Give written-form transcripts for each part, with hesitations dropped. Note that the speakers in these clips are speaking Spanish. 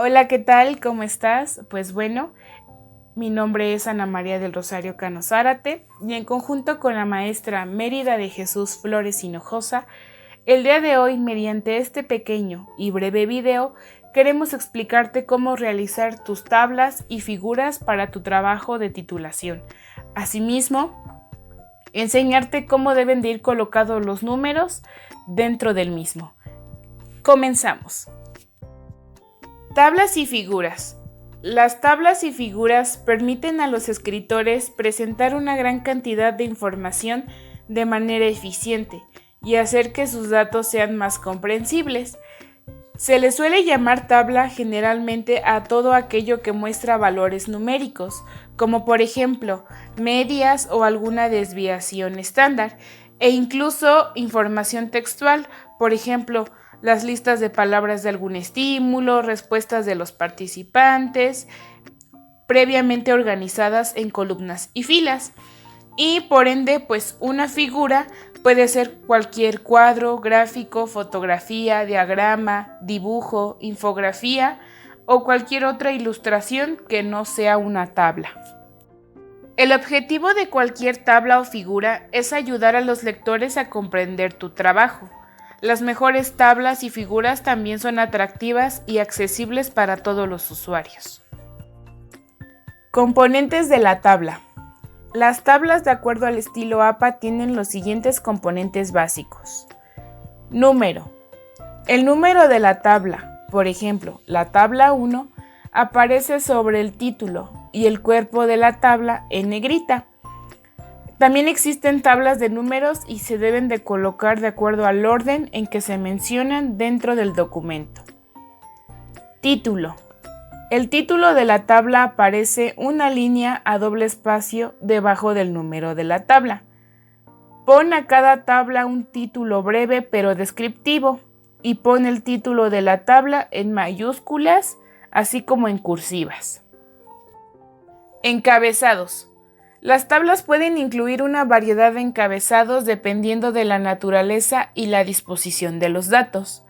Hola, ¿qué tal? ¿Cómo estás? Pues bueno, mi nombre es Ana María del Rosario Cano Zárate y en conjunto con la maestra Mérida de Jesús Flores Hinojosa, el día de hoy, mediante este pequeño y breve video, queremos explicarte cómo realizar tus tablas y figuras para tu trabajo de titulación. Asimismo, enseñarte cómo deben de ir colocados los números dentro del mismo. Comenzamos. Tablas y figuras. Las tablas y figuras permiten a los escritores presentar una gran cantidad de información de manera eficiente y hacer que sus datos sean más comprensibles. Se le suele llamar tabla generalmente a todo aquello que muestra valores numéricos, como por ejemplo medias o alguna desviación estándar, e incluso información textual, por ejemplo, las listas de palabras de algún estímulo, respuestas de los participantes, previamente organizadas en columnas y filas. Y por ende, pues una figura puede ser cualquier cuadro, gráfico, fotografía, diagrama, dibujo, infografía o cualquier otra ilustración que no sea una tabla. El objetivo de cualquier tabla o figura es ayudar a los lectores a comprender tu trabajo. Las mejores tablas y figuras también son atractivas y accesibles para todos los usuarios. Componentes de la tabla. Las tablas de acuerdo al estilo APA tienen los siguientes componentes básicos. Número. El número de la tabla, por ejemplo, la tabla 1, aparece sobre el título y el cuerpo de la tabla en negrita. También existen tablas de números y se deben de colocar de acuerdo al orden en que se mencionan dentro del documento. Título. El título de la tabla aparece una línea a doble espacio debajo del número de la tabla. Pon a cada tabla un título breve pero descriptivo y pon el título de la tabla en mayúsculas, así como en cursivas. Encabezados. Las tablas pueden incluir una variedad de encabezados dependiendo de la naturaleza y la disposición de los datos.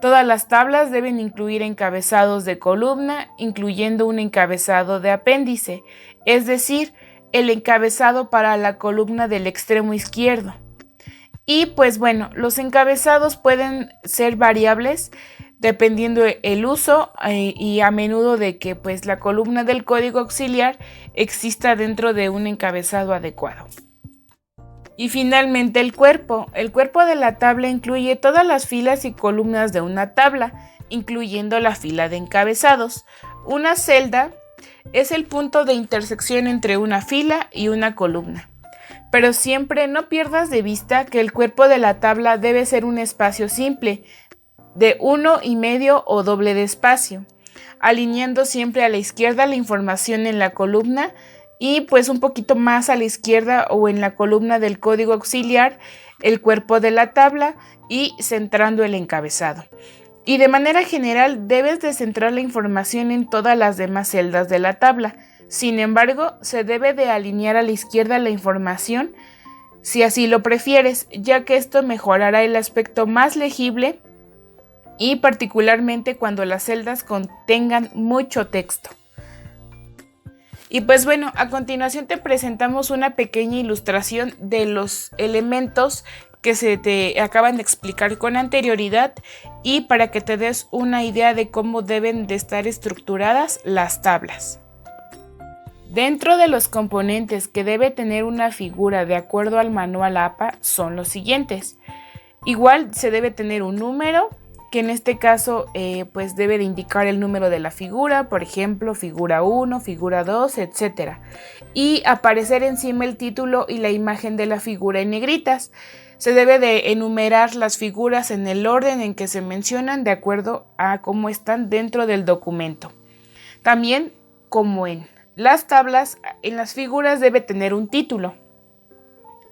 Todas las tablas deben incluir encabezados de columna, incluyendo un encabezado de apéndice, es decir, el encabezado para la columna del extremo izquierdo. Y pues bueno, los encabezados pueden ser variables dependiendo el uso y a menudo de que pues la columna del código auxiliar exista dentro de un encabezado adecuado. Y finalmente el cuerpo. El cuerpo de la tabla incluye todas las filas y columnas de una tabla, incluyendo la fila de encabezados. Una celda es el punto de intersección entre una fila y una columna. Pero siempre no pierdas de vista que el cuerpo de la tabla debe ser un espacio simple, de 1,5 o doble de espacio, alineando siempre a la izquierda la información en la columna y pues un poquito más a la izquierda o en la columna del código auxiliar el cuerpo de la tabla y centrando el encabezado. Y de manera general debes de centrar la información en todas las demás celdas de la tabla. Sin embargo, se debe de alinear a la izquierda la información si así lo prefieres, ya que esto mejorará el aspecto más legible y particularmente cuando las celdas contengan mucho texto. Y pues bueno, a continuación te presentamos una pequeña ilustración de los elementos que se te acaban de explicar con anterioridad y para que te des una idea de cómo deben de estar estructuradas las tablas. Dentro de los componentes que debe tener una figura de acuerdo al manual APA son los siguientes. Igual se debe tener un número, que en este caso pues debe de indicar el número de la figura, por ejemplo, figura 1, figura 2, etc. Y aparecer encima el título y la imagen de la figura en negritas. Se debe de enumerar las figuras en el orden en que se mencionan de acuerdo a cómo están dentro del documento. También, como en las tablas, en las figuras debe tener un título.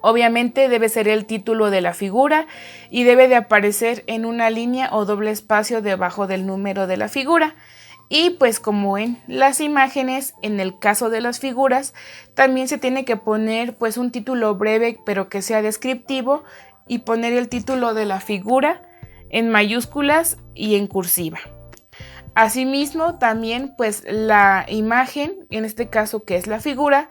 Obviamente debe ser el título de la figura y debe de aparecer en una línea o doble espacio debajo del número de la figura. Y pues como en las imágenes, en el caso de las figuras, también se tiene que poner pues un título breve pero que sea descriptivo y poner el título de la figura en mayúsculas y en cursiva. Asimismo, también pues la imagen, en este caso que es la figura,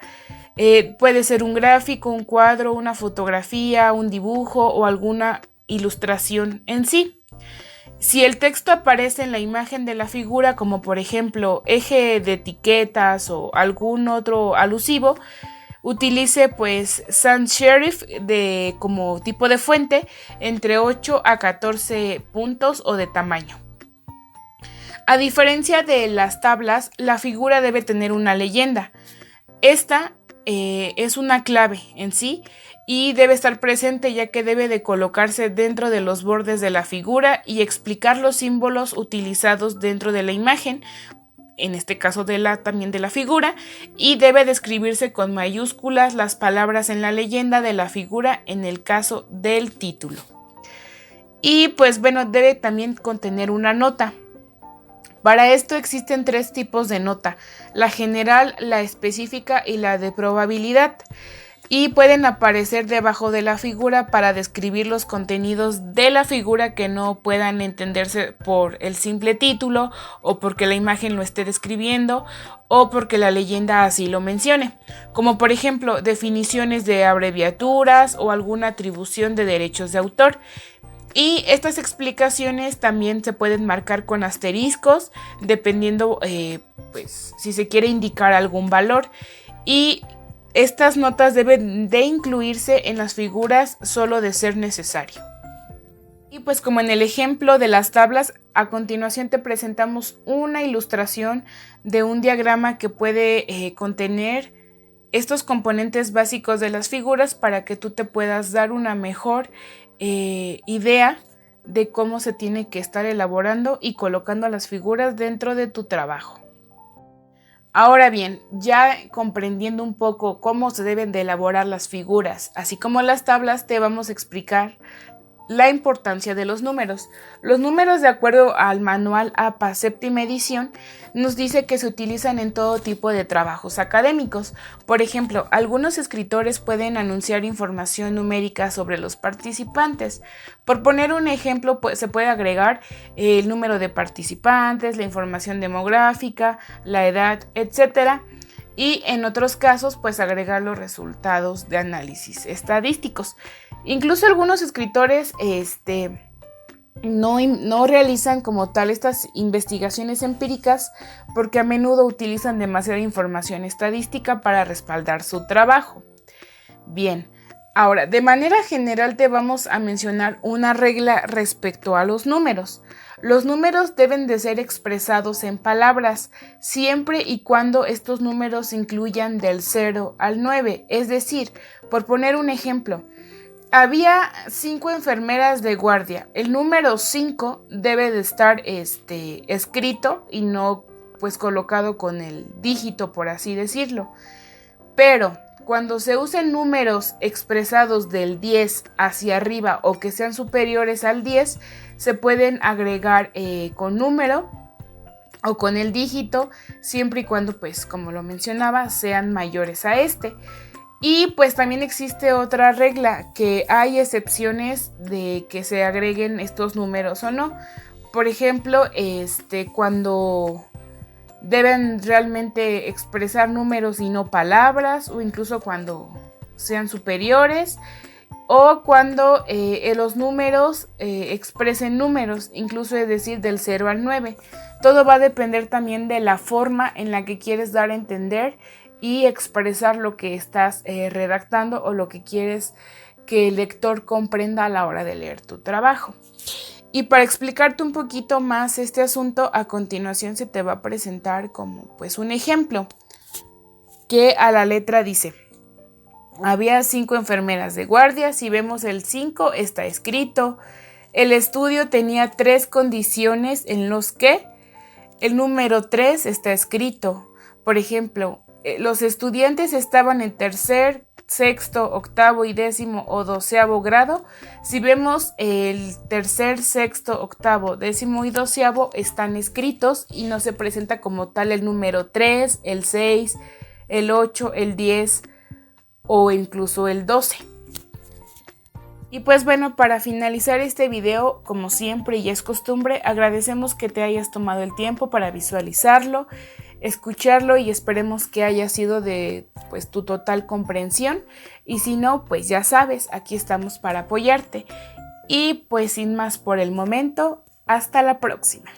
puede ser un gráfico, un cuadro, una fotografía, un dibujo o alguna ilustración en sí. Si el texto aparece en la imagen de la figura, como por ejemplo eje de etiquetas o algún otro alusivo, utilice pues sans serif como tipo de fuente entre 8 a 14 puntos o de tamaño. A diferencia de las tablas, la figura debe tener una leyenda. Esta es una clave en sí y debe estar presente, ya que debe de colocarse dentro de los bordes de la figura y explicar los símbolos utilizados dentro de la imagen, en este caso también de la figura, y debe describirse con mayúsculas las palabras en la leyenda de la figura en el caso del título. Y pues bueno, debe también contener una nota. Para esto existen 3 tipos de nota: la general, la específica y la de probabilidad, y pueden aparecer debajo de la figura para describir los contenidos de la figura que no puedan entenderse por el simple título, o porque la imagen lo esté describiendo, o porque la leyenda así lo mencione, como por ejemplo definiciones de abreviaturas o alguna atribución de derechos de autor. Y estas explicaciones también se pueden marcar con asteriscos, dependiendo pues, si se quiere indicar algún valor. Y estas notas deben de incluirse en las figuras solo de ser necesario. Y pues como en el ejemplo de las tablas, a continuación te presentamos una ilustración de un diagrama que puede contener estos componentes básicos de las figuras para que tú te puedas dar una mejor idea de cómo se tiene que estar elaborando y colocando las figuras dentro de tu trabajo. Ahora bien, ya comprendiendo un poco cómo se deben de elaborar las figuras, así como las tablas, te vamos a explicar la importancia de los números. Los números, de acuerdo al manual APA séptima edición, nos dice que se utilizan en todo tipo de trabajos académicos. Por ejemplo, algunos escritores pueden anunciar información numérica sobre los participantes. Por poner un ejemplo, se puede agregar el número de participantes, la información demográfica, la edad, etc. Y en otros casos, pues agregar los resultados de análisis estadísticos. Incluso algunos escritores no realizan como tal estas investigaciones empíricas, porque a menudo utilizan demasiada información estadística para respaldar su trabajo. Bien, ahora de manera general te vamos a mencionar una regla respecto a los números. Los números deben de ser expresados en palabras, siempre y cuando estos números incluyan del 0 al 9. Es decir, por poner un ejemplo, había 5 enfermeras de guardia. El número 5 debe de estar escrito y no pues colocado con el dígito, por así decirlo. Pero cuando se usen números expresados del 10 hacia arriba o que sean superiores al 10, se pueden agregar con número o con el dígito, siempre y cuando, pues, como lo mencionaba, sean mayores a este. Y pues también existe otra regla, que hay excepciones de que se agreguen estos números o no. Por ejemplo, cuando deben realmente expresar números y no palabras, o incluso cuando sean superiores, o cuando los números expresen números, incluso es decir, del 0 al 9. Todo va a depender también de la forma en la que quieres dar a entender y expresar lo que estás redactando o lo que quieres que el lector comprenda a la hora de leer tu trabajo. Y para explicarte un poquito más este asunto, a continuación se te va a presentar como pues un ejemplo que a la letra dice: había 5 enfermeras de guardia. Si vemos el 5 está escrito. El estudio tenía 3 condiciones en los que el número 3 está escrito. Por ejemplo, los estudiantes estaban en tercer, sexto, octavo y décimo o doceavo grado. Si vemos el tercer, sexto, octavo, décimo y doceavo están escritos y no se presenta como tal el número 3, el 6, el 8, el 10 o incluso el 12. Y pues bueno, para finalizar este video, como siempre y es costumbre, agradecemos que te hayas tomado el tiempo para visualizarlo, escucharlo y esperemos que haya sido de pues tu total comprensión. Y si no, pues ya sabes, aquí estamos para apoyarte. Y pues sin más por el momento, hasta la próxima.